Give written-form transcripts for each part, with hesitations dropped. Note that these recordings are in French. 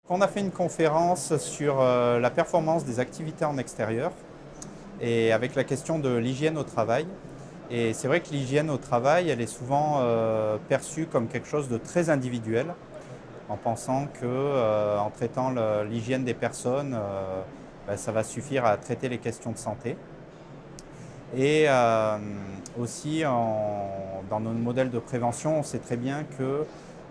On a fait une conférence sur la performance des activités en extérieur et avec la question de l'hygiène au travail. Et c'est vrai que l'hygiène au travail, elle est souvent perçue comme quelque chose de très individuel, en pensant que en traitant l'hygiène des personnes, ça va suffire à traiter les questions de santé. Et aussi, dans nos modèles de prévention, on sait très bien que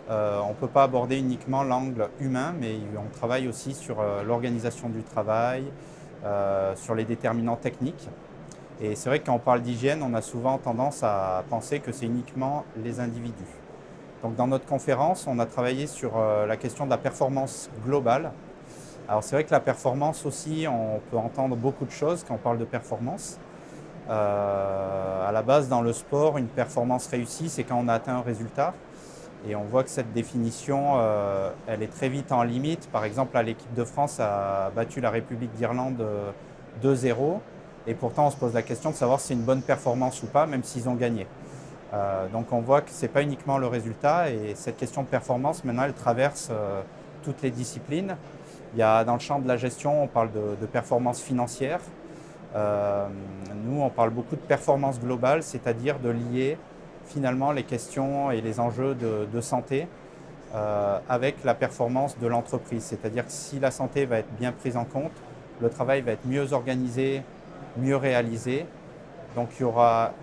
on ne peut pas aborder uniquement l'angle humain, mais on travaille aussi sur l'organisation du travail, sur les déterminants techniques. Et c'est vrai que quand on parle d'hygiène, on a souvent tendance à penser que c'est uniquement les individus. Donc dans notre conférence, on a travaillé sur la question de la performance globale. Alors c'est vrai que la performance aussi, on peut entendre beaucoup de choses quand on parle de performance. À la base, dans le sport, une performance réussie, c'est quand on a atteint un résultat. Et on voit que cette définition, elle est très vite en limite. Par exemple, l'équipe de France a battu la République d'Irlande 2-0. Et pourtant, on se pose la question de savoir si c'est une bonne performance ou pas, même s'ils ont gagné. Donc on voit que ce n'est pas uniquement le résultat. Et cette question de performance, maintenant, elle traverse toutes les disciplines. Dans le champ de la gestion, on parle de performance financière. Nous, on parle beaucoup de performance globale, c'est-à-dire de lier finalement les questions et les enjeux de santé avec la performance de l'entreprise. C'est-à-dire que si la santé va être bien prise en compte, le travail va être mieux organisé, mieux réalisé. Donc il y aura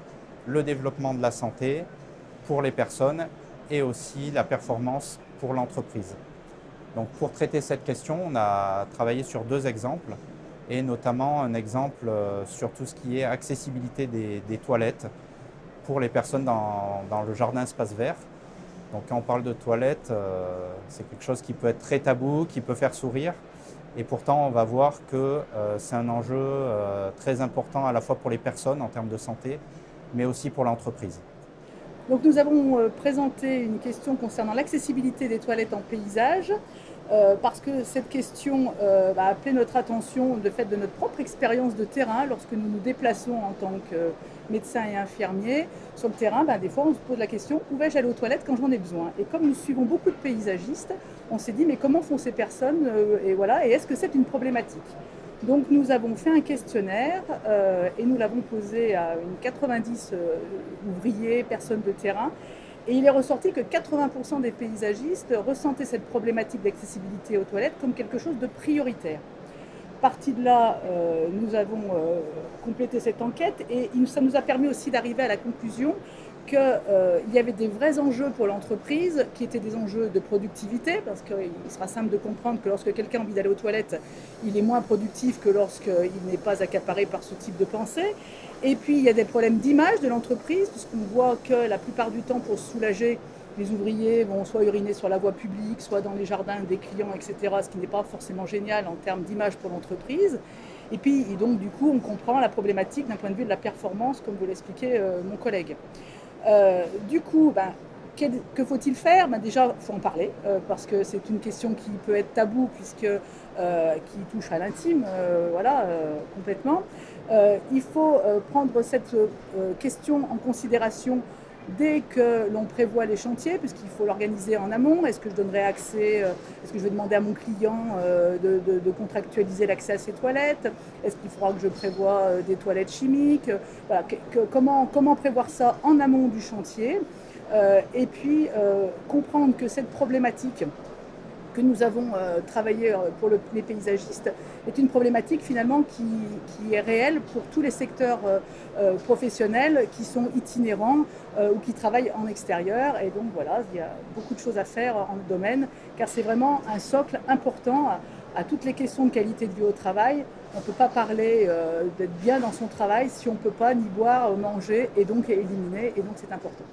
le développement de la santé pour les personnes et aussi la performance pour l'entreprise. Donc pour traiter cette question, on a travaillé sur 2 exemples et notamment un exemple sur tout ce qui est accessibilité des toilettes pour les personnes dans le jardin espace vert. Donc quand on parle de toilettes, c'est quelque chose qui peut être très tabou, qui peut faire sourire. Et pourtant, on va voir que c'est un enjeu très important à la fois pour les personnes en termes de santé, mais aussi pour l'entreprise. Donc nous avons présenté une question concernant l'accessibilité des toilettes en paysage, parce que cette question a appelé notre attention de fait de notre propre expérience de terrain lorsque nous nous déplaçons en tant que médecins et infirmiers sur le terrain. Des fois on se pose la question, où vais-je aller aux toilettes quand j'en ai besoin? Et comme nous suivons beaucoup de paysagistes, on s'est dit mais comment font ces personnes, et voilà, et est-ce que c'est une problématique? Donc nous avons fait un questionnaire et nous l'avons posé à une 90 ouvriers, personnes de terrain. Et il est ressorti que 80% des paysagistes ressentaient cette problématique d'accessibilité aux toilettes comme quelque chose de prioritaire. Parti de là, nous avons complété cette enquête et ça nous a permis aussi d'arriver à la conclusion qu'il y avait des vrais enjeux pour l'entreprise qui étaient des enjeux de productivité, parce qu'il sera simple de comprendre que lorsque quelqu'un a envie d'aller aux toilettes, il est moins productif que lorsqu'il n'est pas accaparé par ce type de pensée. Et puis il y a des problèmes d'image de l'entreprise, puisqu'on voit que la plupart du temps, pour se soulager, les ouvriers vont soit uriner sur la voie publique, soit dans les jardins des clients, etc., ce qui n'est pas forcément génial en termes d'image pour l'entreprise. Et puis donc du coup, on comprend la problématique d'un point de vue de la performance, comme vous l'expliquait mon collègue. Du coup, que faut-il faire? Déjà, il faut en parler, parce que c'est une question qui peut être taboue, qui touche à l'intime, complètement. Il faut prendre cette question en considération dès que l'on prévoit les chantiers, puisqu'il faut l'organiser en amont. Est-ce que je donnerai accès, est-ce que je vais demander à mon client de contractualiser l'accès à ses toilettes? Est-ce qu'il faudra que je prévoie des toilettes chimiques? Voilà, comment prévoir ça en amont du chantier? Et puis comprendre que cette problématique que nous avons travaillé pour les paysagistes est une problématique finalement qui est réelle pour tous les secteurs professionnels qui sont itinérants ou qui travaillent en extérieur. Et donc voilà, il y a beaucoup de choses à faire en le domaine, car c'est vraiment un socle important à toutes les questions de qualité de vie au travail. On ne peut pas parler d'être bien dans son travail si on ne peut pas ni boire, manger et donc éliminer, et donc c'est important.